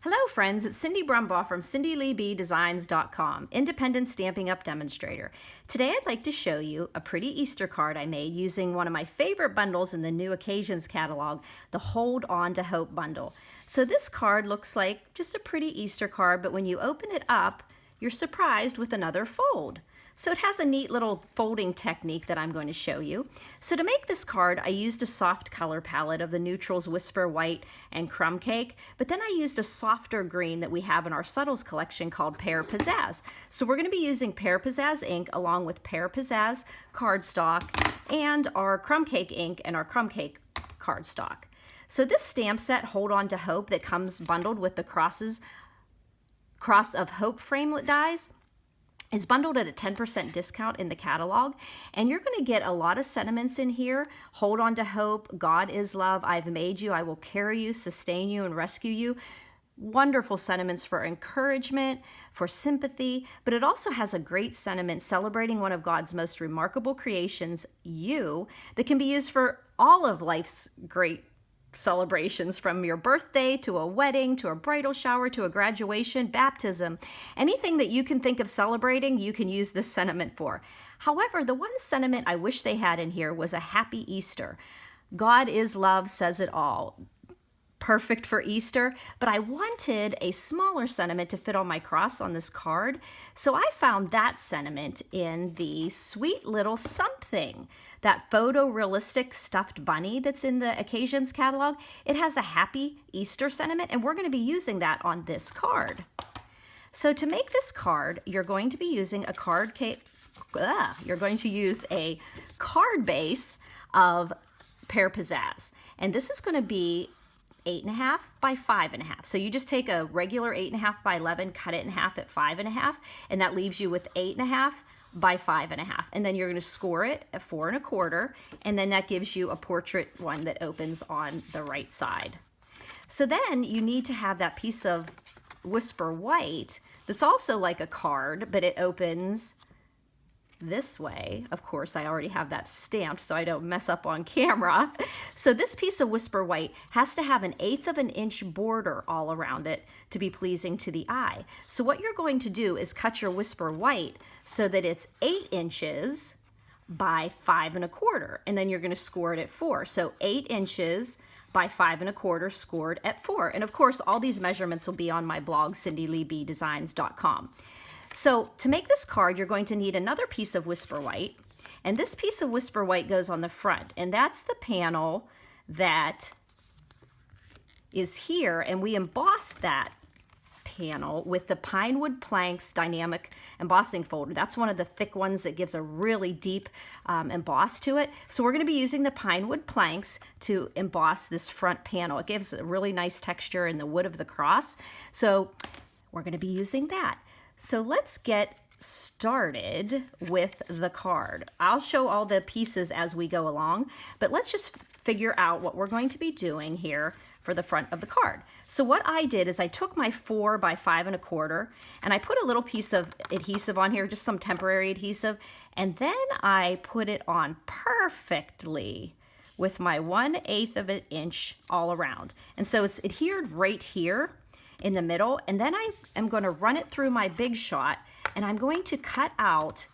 Hello friends, it's Cindy Brumbaugh from CindyLeeBDesigns.com, independent Stampin' Up! Demonstrator. Today I'd like to show you a pretty Easter card I made using one of my favorite bundles in the New Occasions catalog, the Hold On to Hope bundle. So this card looks like just a pretty Easter card, but when you open it up, you're surprised with another fold. So it has a neat little folding technique that I'm going to show you. So to make this card, I used a soft color palette of the neutrals Whisper White and Crumb Cake, but then I used a softer green that we have in our Subtles collection called Pear Pizzazz. So we're going to be using Pear Pizzazz ink along with Pear Pizzazz cardstock and our Crumb Cake ink and our Crumb Cake cardstock. So this stamp set, Hold On to Hope, that comes bundled with the Cross of Hope framelit dies, is bundled at a 10% discount in the catalog, and you're going to get a lot of sentiments in here. Hold on to hope, God is love, I've made you, I will carry you, sustain you, and rescue you. Wonderful sentiments for encouragement, for sympathy, but it also has a great sentiment celebrating one of God's most remarkable creations, you, that can be used for all of life's great celebrations, from your birthday to a wedding to a bridal shower to a graduation, baptism. Anything that you can think of celebrating, you can use this sentiment for. However, the one sentiment I wish they had in here was a happy Easter. God is love says it all. Perfect for Easter, but I wanted a smaller sentiment to fit on my cross on this card, so I found that sentiment in the Sweet Little Something, that photorealistic stuffed bunny that's in the Occasions catalog. It has a happy Easter sentiment, and we're going to be using that on this card. So to make this card, you're going to be using a card base of Pear Pizzazz, and this is going to be 8.5 by 5.5. So you just take a regular 8.5 by 11, cut it in half at 5.5, and that leaves you with 8.5 by 5.5. And then you're going to score it at 4.25, and then that gives you a portrait one that opens on the right side. So then you need to have that piece of Whisper White that's also like a card, but it opens this way. Of course, I already have that stamped so I don't mess up on camera. So this piece of Whisper White has to have 1/8 of an inch border all around it to be pleasing to the eye. So what you're going to do is cut your Whisper White so that it's 8 inches by 5.25, and then you're going to score it at 4. So 8 inches by 5.25 scored at 4. And of course, all these measurements will be on my blog, CindyLeeBDesigns.com. So to make this card, you're going to need another piece of Whisper White, and this piece of Whisper White goes on the front, and that's the panel that is here, and we embossed that panel with the Pinewood Planks Dynamic Embossing Folder. That's one of the thick ones that gives a really deep emboss to it. So we're going to be using the Pinewood Planks to emboss this front panel. It gives a really nice texture in the wood of the cross, so we're going to be using that. So let's get started with the card. I'll show all the pieces as we go along, but let's just figure out what we're going to be doing here for the front of the card. So what I did is I took my 4 by 5.25 and I put a little piece of adhesive on here, just some temporary adhesive, and then I put it on perfectly with my 1/8 of an inch all around. And so it's adhered right here in the middle, and then I am going to run it through my Big Shot, and I'm going to cut out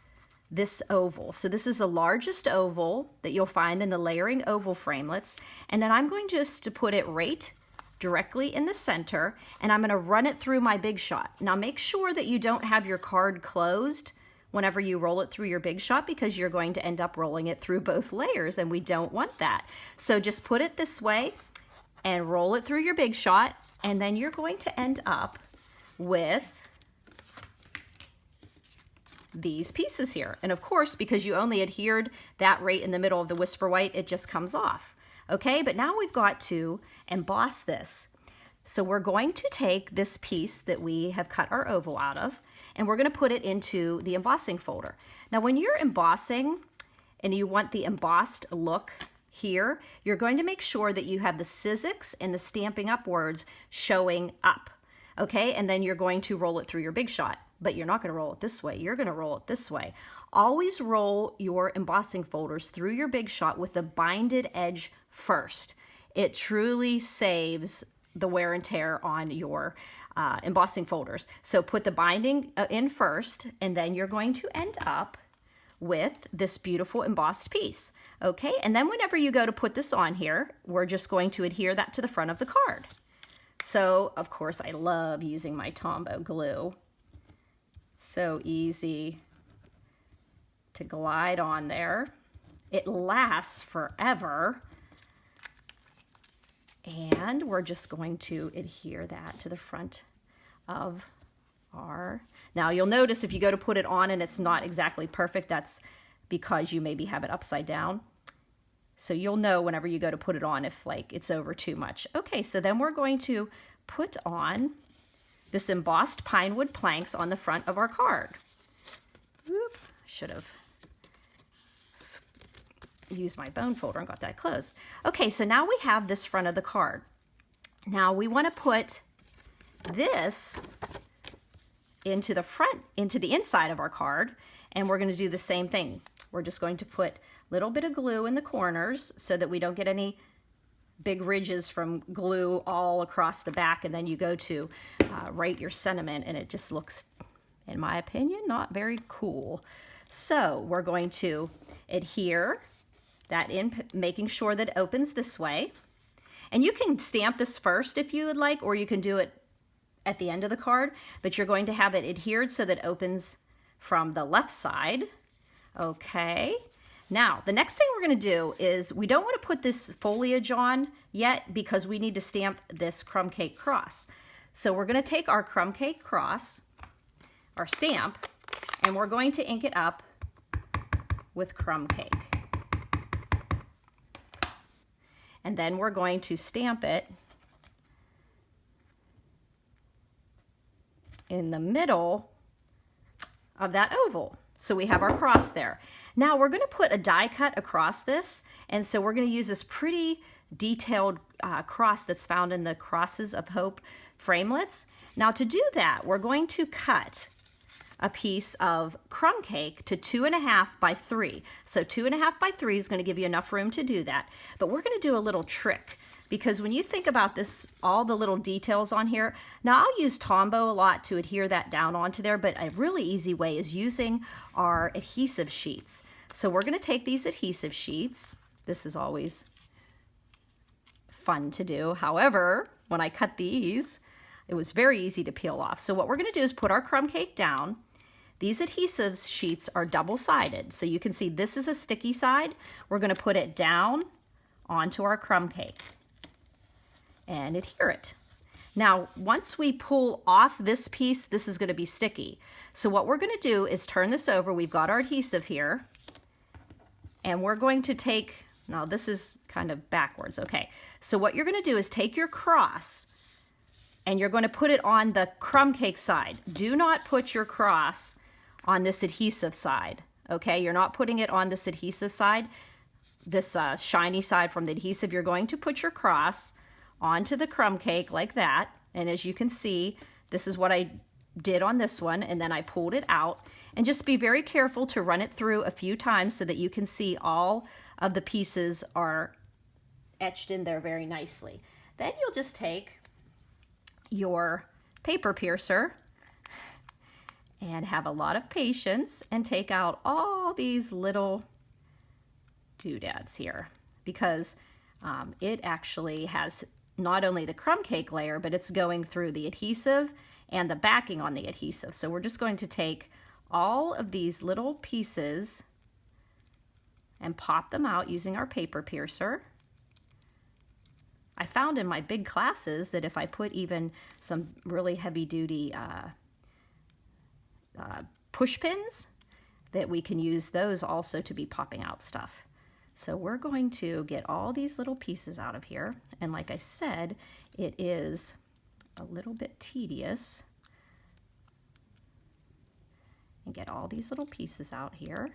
this oval. So this is the largest oval that you'll find in the layering oval framelits, and then I'm going just to put it right directly in the center, and I'm going to run it through my Big Shot. Now make sure that you don't have your card closed whenever you roll it through your Big Shot, because you're going to end up rolling it through both layers, and we don't want that. So just put it this way and roll it through your Big Shot, and then you're going to end up with these pieces here. And of course, because you only adhered that right in the middle of the Whisper White, it just comes off. Okay, but now we've got to emboss this. So we're going to take this piece that we have cut our oval out of, and we're going to put it into the embossing folder. Now when you're embossing and you want the embossed look here, you're going to make sure that you have the Sizzix and the Stampin' Up! Words showing up, okay? And then you're going to roll it through your Big Shot, but you're not going to roll it this way. You're going to roll it this way. Always roll your embossing folders through your Big Shot with the binded edge first. It truly saves the wear and tear on your embossing folders. So put the binding in first, and then you're going to end up with this beautiful embossed piece. Okay, and then whenever you go to put this on here, we're just going to adhere that to the front of the card. So, of course, I love using my Tombow glue. So easy to glide on there. It lasts forever. And we're just going to adhere that to the front of our... Now you'll notice if you go to put it on and it's not exactly perfect, that's because you maybe have it upside down. So you'll know whenever you go to put it on if like it's over too much. Okay, so then we're going to put on this embossed pine wood planks on the front of our card. Oop, should have used my bone folder and got that closed. Okay, so now we have this front of the card. Now we want to put this into the front, into the inside of our card, and we're going to do the same thing. We're just going to put a little bit of glue in the corners so that we don't get any big ridges from glue all across the back, and then you go to write your sentiment and it just looks, in my opinion, not very cool. So we're going to adhere that in, making sure that it opens this way. And you can stamp this first if you would like, or you can do it at the end of the card, but you're going to have it adhered so that it opens from the left side. Okay. Now, the next thing we're going to do is we don't want to put this foliage on yet because we need to stamp this crumb cake cross. So we're going to take our crumb cake cross, our stamp, and we're going to ink it up with crumb cake. And then we're going to stamp it in the middle of that oval. So we have our cross there. Now we're going to put a die cut across this, and so we're going to use this pretty detailed cross that's found in the Crosses of Hope framelits. Now to do that, we're going to cut a piece of crumb cake to 2.5 by 3. So 2.5 by 3 is going to give you enough room to do that. But we're going to do a little trick, because when you think about this, all the little details on here, now I'll use Tombow a lot to adhere that down onto there, but a really easy way is using our adhesive sheets. So we're going to take these adhesive sheets. This is always fun to do. However, when I cut these, it was very easy to peel off. So what we're going to do is put our crumb cake down. These adhesive sheets are double-sided. So you can see this is a sticky side. We're going to put it down onto our crumb cake and adhere it. Now, once we pull off this piece, this is going to be sticky. So what we're going to do is turn this over. We've got our adhesive here, and we're going to take, now this is kind of backwards, okay. So what you're going to do is take your cross, and you're going to put it on the crumb cake side. Do not put your cross on this adhesive side, okay? You're not putting it on this adhesive side, this shiny side from the adhesive. You're going to put your cross onto the crumb cake like that. And as you can see, this is what I did on this one, and then I pulled it out. And just be very careful to run it through a few times so that you can see all of the pieces are etched in there very nicely. Then you'll just take your paper piercer and have a lot of patience and take out all these little doodads here, because it actually has not only the crumb cake layer, but it's going through the adhesive and the backing on the adhesive. So we're just going to take all of these little pieces and pop them out using our paper piercer. I found in my big classes that if I put even some really heavy-duty push pins, that we can use those also to be popping out stuff. So we're going to get all these little pieces out of here. And like I said, it is a little bit tedious. And get all these little pieces out here.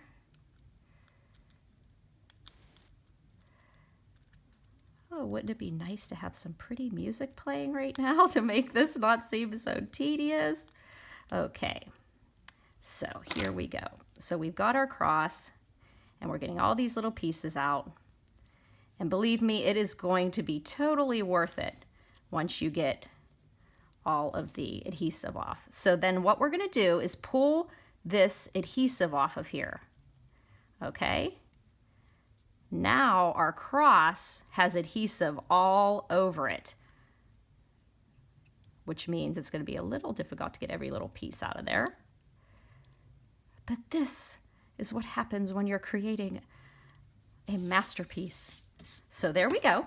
Oh, wouldn't it be nice to have some pretty music playing right now to make this not seem so tedious? Okay, so here we go. So we've got our cross, and we're getting all these little pieces out. And believe me, it is going to be totally worth it once you get all of the adhesive off. So then what we're going to do is pull this adhesive off of here. Okay? Now our cross has adhesive all over it, which means it's going to be a little difficult to get every little piece out of there. But this is what happens when you're creating a masterpiece. So there we go.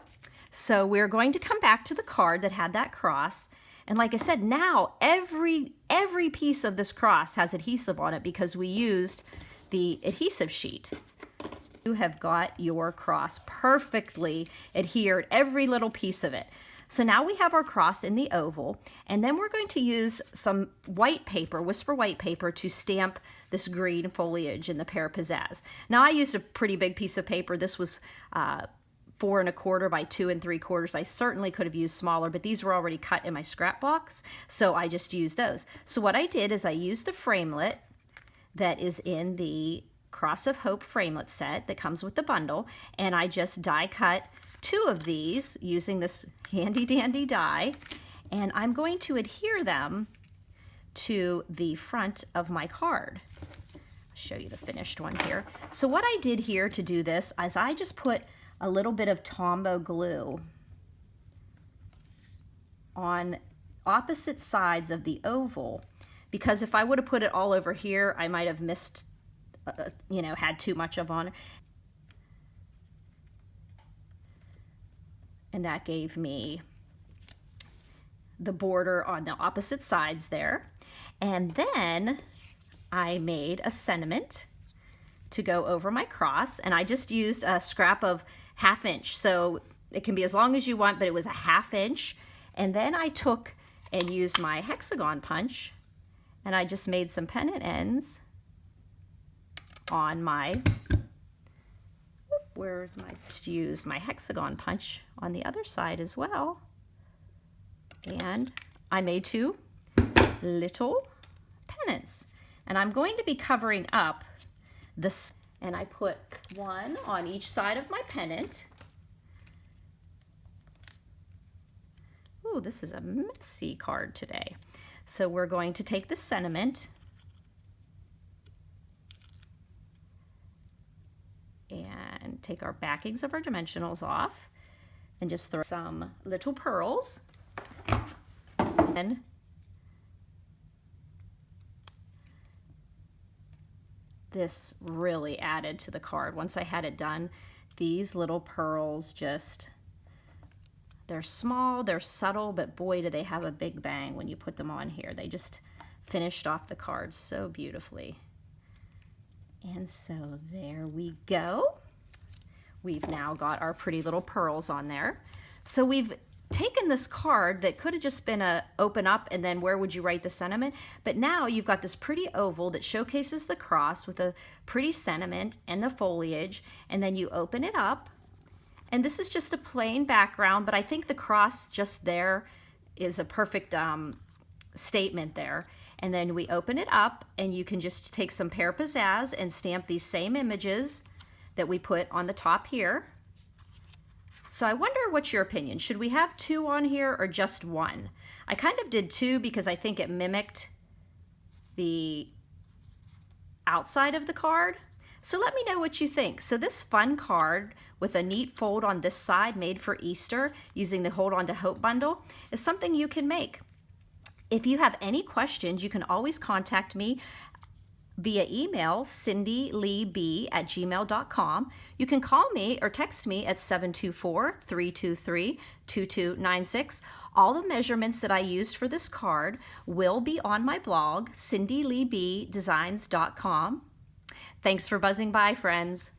So we're going to come back to the card that had that cross. And like I said, now every piece of this cross has adhesive on it because we used the adhesive sheet. You have got your cross perfectly adhered, every little piece of it. So now we have our cross in the oval, and then we're going to use some white paper, Whisper white paper, to stamp this green foliage in the Pear Pizzazz. Now I used a pretty big piece of paper. This was 4 1/4 by 2 3/4. I certainly could have used smaller, but these were already cut in my scrap box, so I just used those. So what I did is I used the framelit that is in the Cross of Hope framelit set that comes with the bundle, and I just die cut 2 of these using this handy dandy die, and I'm going to adhere them to the front of my card. I'll show you the finished one here. So what I did here to do this is I just put a little bit of Tombow glue on opposite sides of the oval, because if I would have put it all over here, I might have missed, had too much of on. And that gave me the border on the opposite sides there. And then I made a sentiment to go over my cross, and I just used a scrap of 1/2 inch. So it can be as long as you want, but it was a 1/2 inch. And then I took and used my hexagon punch, and I just made some pennant ends on my, use my hexagon punch on the other side as well. And I made 2 little pennants. And I'm going to be covering up this, and I put 1 on each side of my pennant. Ooh, this is a messy card today. So we're going to take the sentiment and take our backings of our dimensionals off and just throw some little pearls. And this really added to the card. Once I had it done, these little pearls just, they're small, they're subtle, but boy, do they have a big bang when you put them on here. They just finished off the card so beautifully. And so there we go. We've now got our pretty little pearls on there. So we've taken this card that could have just been a open up and then where would you write the sentiment, but now you've got this pretty oval that showcases the cross with a pretty sentiment and the foliage, and then you open it up, and this is just a plain background, but I think the cross just there is a perfect statement there. And then we open it up, and you can just take some Pear Pizzazz and stamp these same images that we put on the top here. So I wonder what's your opinion. Should we have 2 on here or just 1? I kind of did 2 because I think it mimicked the outside of the card. So let me know what you think. So this fun card with a neat fold on this side made for Easter using the Hold On to Hope bundle is something you can make. If you have any questions, you can always contact me via email, cindyleeb@gmail.com. You can call me or text me at 724-323-2296. All the measurements that I used for this card will be on my blog, cindyleebdesigns.com. Thanks for buzzing by, friends.